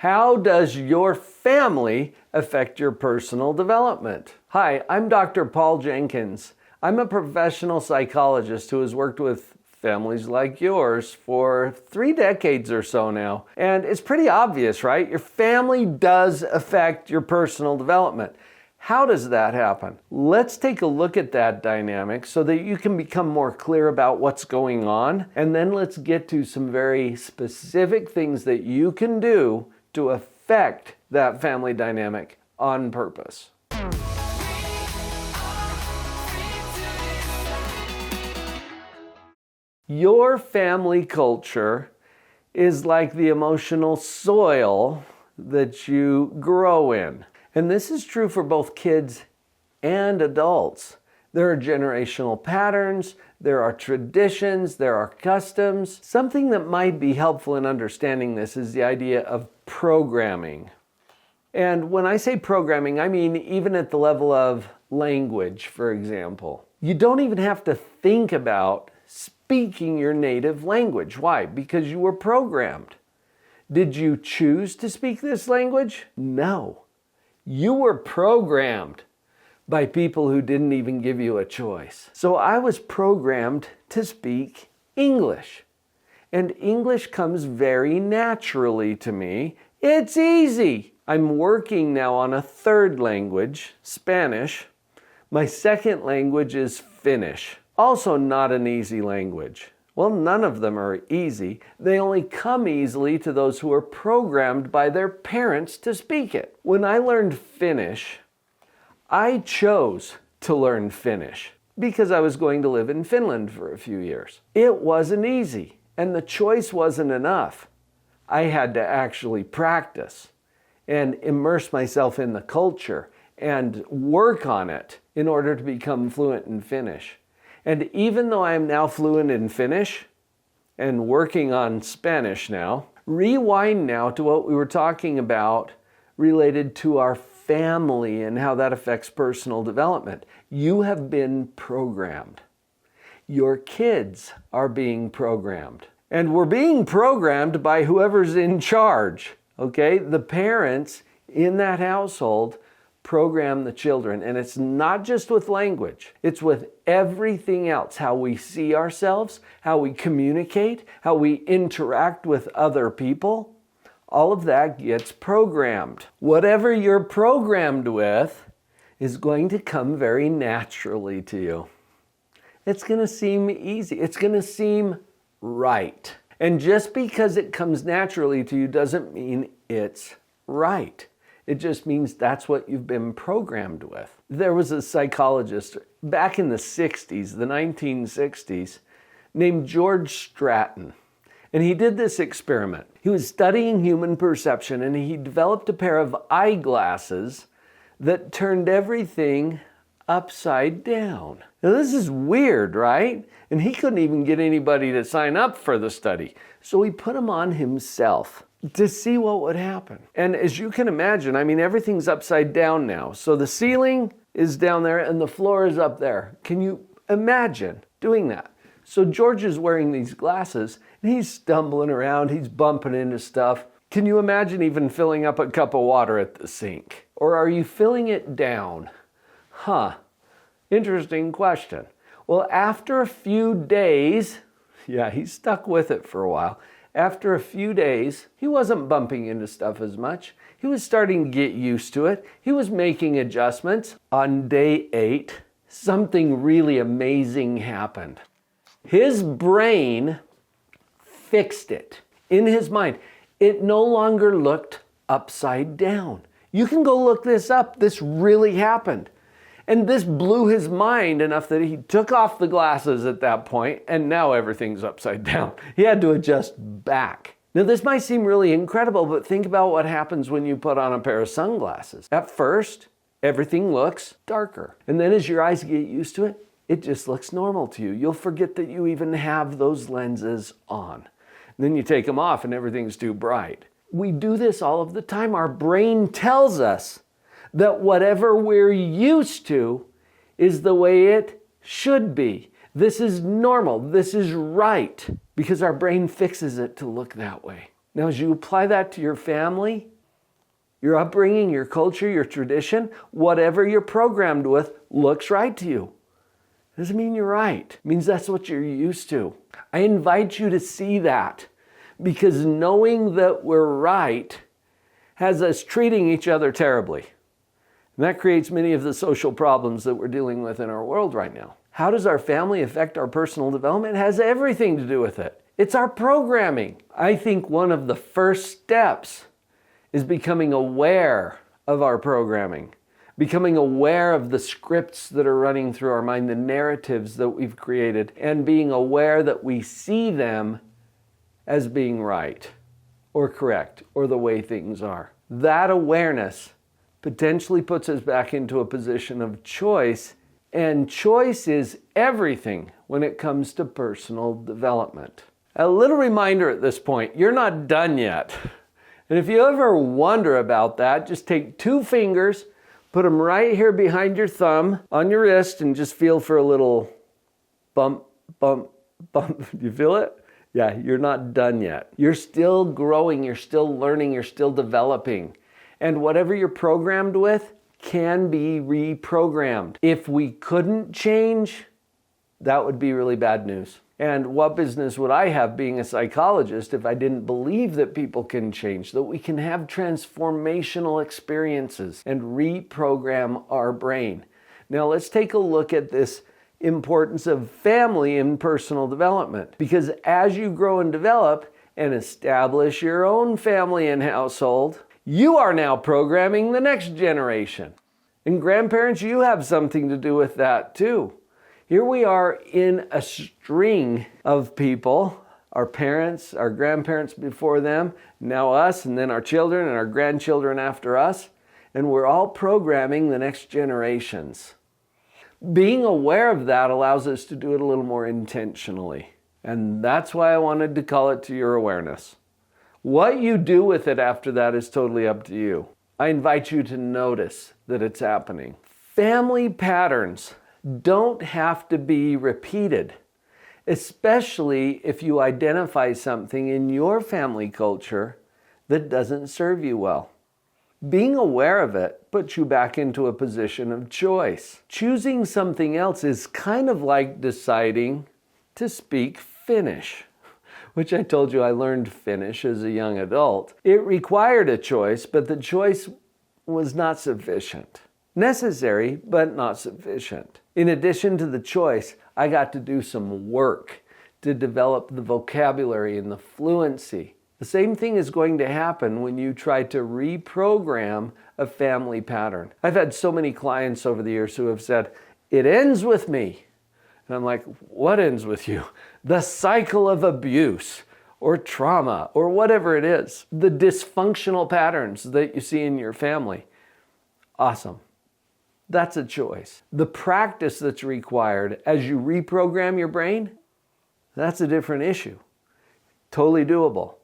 How does your family affect your personal development? Hi, I'm Dr. Paul Jenkins. I'm a professional psychologist who has worked with families like yours for 3 decades or so now. And it's pretty obvious, right? Your family does affect your personal development. How does that happen? Let's take a look at that dynamic so that you can become more clear about what's going on. And then let's get to some very specific things that you can do to affect that family dynamic on purpose. Your family culture is like the emotional soil that you grow in. And this is true for both kids and adults. There are generational patterns, there are traditions, there are customs. Something that might be helpful in understanding this is the idea of programming. And when I say programming, I mean even at the level of language, for example. You don't even have to think about speaking your native language. Why? Because you were programmed. Did you choose to speak this language? No. You were programmed by people who didn't even give you a choice. So I was programmed to speak English. And English comes very naturally to me. It's easy. I'm working now on a third language, Spanish. My second language is Finnish. Also not an easy language. Well, none of them are easy. They only come easily to those who are programmed by their parents to speak it. When I learned Finnish, I chose to learn Finnish because I was going to live in Finland for a few years. It wasn't easy, and the choice wasn't enough. I had to actually practice and immerse myself in the culture and work on it in order to become fluent in Finnish. And even though I am now fluent in Finnish and working on Spanish now, rewind now to what we were talking about related to our family and how that affects personal development. You have been programmed. Your kids are being programmed. And we're being programmed by whoever's in charge, okay? The parents in that household program the children. And it's not just with language. It's with everything else. How we see ourselves, how we communicate, how we interact with other people. All of that gets programmed. Whatever you're programmed with is going to come very naturally to you. It's going to seem easy. It's going to seem right. And just because it comes naturally to you doesn't mean it's right. It just means that's what you've been programmed with. There was a psychologist back in the 60s, the 1960s, named George Stratton. And he did this experiment. He was studying human perception and he developed a pair of eyeglasses that turned everything upside down. Now this is weird, right? And he couldn't even get anybody to sign up for the study. So he put them on himself to see what would happen. And as you can imagine, I mean, everything's upside down now. So the ceiling is down there and the floor is up there. Can you imagine doing that? So George is wearing these glasses and he's stumbling around, he's bumping into stuff. Can you imagine even filling up a cup of water at the sink? Or are you filling it down? Interesting question. Well, after a few days, he stuck with it for a while. After a few days, he wasn't bumping into stuff as much. He was starting to get used to it. He was making adjustments. On day 8, something really amazing happened. His brain fixed it in his mind. It no longer looked upside down. You can go look this up. This really happened. And this blew his mind enough that he took off the glasses at that point, and now everything's upside down. He had to adjust back. Now this might seem really incredible, but think about what happens when you put on a pair of sunglasses. At first, everything looks darker. And then as your eyes get used to it, it just looks normal to you. You'll forget that you even have those lenses on. And then you take them off and everything's too bright. We do this all of the time. Our brain tells us that whatever we're used to is the way it should be. This is normal. This is right. Because our brain fixes it to look that way. Now, as you apply that to your family, your upbringing, your culture, your tradition, whatever you're programmed with looks right to you. Doesn't mean you're right. It means that's what you're used to. I invite you to see that, because knowing that we're right has us treating each other terribly. And that creates many of the social problems that we're dealing with in our world right now. How does our family affect our personal development? It has everything to do with it. It's our programming. I think one of the first steps is becoming aware of our programming, becoming aware of the scripts that are running through our mind, the narratives that we've created, and being aware that we see them as being right or correct or the way things are. That awareness potentially puts us back into a position of choice, and choice is everything when it comes to personal development. A little reminder at this point, you're not done yet. And if you ever wonder about that, just take 2 fingers, put them right here behind your thumb on your wrist, and just feel for a little bump, bump, bump. Do you feel it? Yeah, you're not done yet. You're still growing, you're still learning, you're still developing. And whatever you're programmed with can be reprogrammed. If we couldn't change, that would be really bad news. And what business would I have being a psychologist if I didn't believe that people can change, that we can have transformational experiences and reprogram our brain? Now let's take a look at this importance of family in personal development. Because as you grow and develop and establish your own family and household, you are now programming the next generation. And grandparents, you have something to do with that too. Here we are in a string of people, our parents, our grandparents before them, now us, and then our children and our grandchildren after us, and we're all programming the next generations. Being aware of that allows us to do it a little more intentionally, and that's why I wanted to call it to your awareness. What you do with it after that is totally up to you. I invite you to notice that it's happening. Family patterns don't have to be repeated, especially if you identify something in your family culture that doesn't serve you well. Being aware of it puts you back into a position of choice. Choosing something else is kind of like deciding to speak Finnish, which I told you I learned Finnish as a young adult. It required a choice, but the choice was not sufficient. Necessary, but not sufficient. In addition to the choice, I got to do some work to develop the vocabulary and the fluency. The same thing is going to happen when you try to reprogram a family pattern. I've had so many clients over the years who have said, "It ends with me." And I'm like, what ends with you? The cycle of abuse or trauma or whatever it is. The dysfunctional patterns that you see in your family. Awesome. That's a choice. The practice that's required as you reprogram your brain, that's a different issue. Totally doable.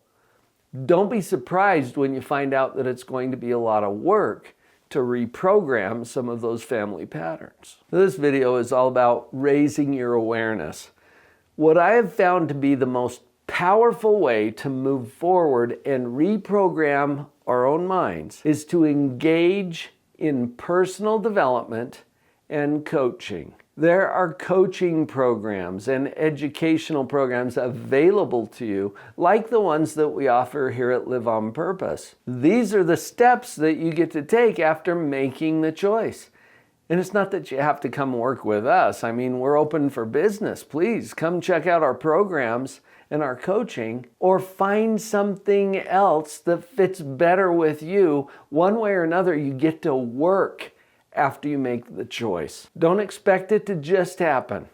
Don't be surprised when you find out that it's going to be a lot of work to reprogram some of those family patterns. This video is all about raising your awareness. What I have found to be the most powerful way to move forward and reprogram our own minds is to engage in personal development and coaching. There are coaching programs and educational programs available to you, like the ones that we offer here at Live on Purpose. These are the steps that you get to take after making the choice. And it's not that you have to come work with us. I mean, we're open for business. Please come check out our programs and our coaching, or find something else that fits better with you. One way or another, you get to work after you make the choice. Don't expect it to just happen.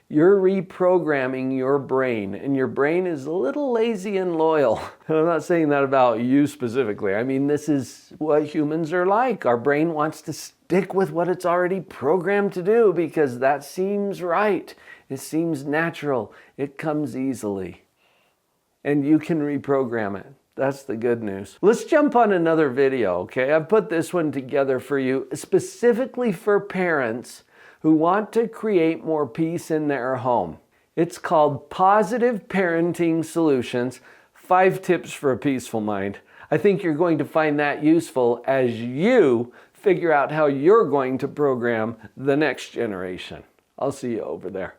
You're reprogramming your brain, and your brain is a little lazy and loyal. And I'm not saying that about you specifically. I mean, this is what humans are like. Our brain wants to stick with what it's already programmed to do because that seems right. It seems natural. It comes easily. And you can reprogram it. That's the good news. Let's jump on another video, okay? I've put this one together for you specifically for parents who want to create more peace in their home. It's called Positive Parenting Solutions, 5 tips for a peaceful mind. I think you're going to find that useful as you figure out how you're going to program the next generation. I'll see you over there.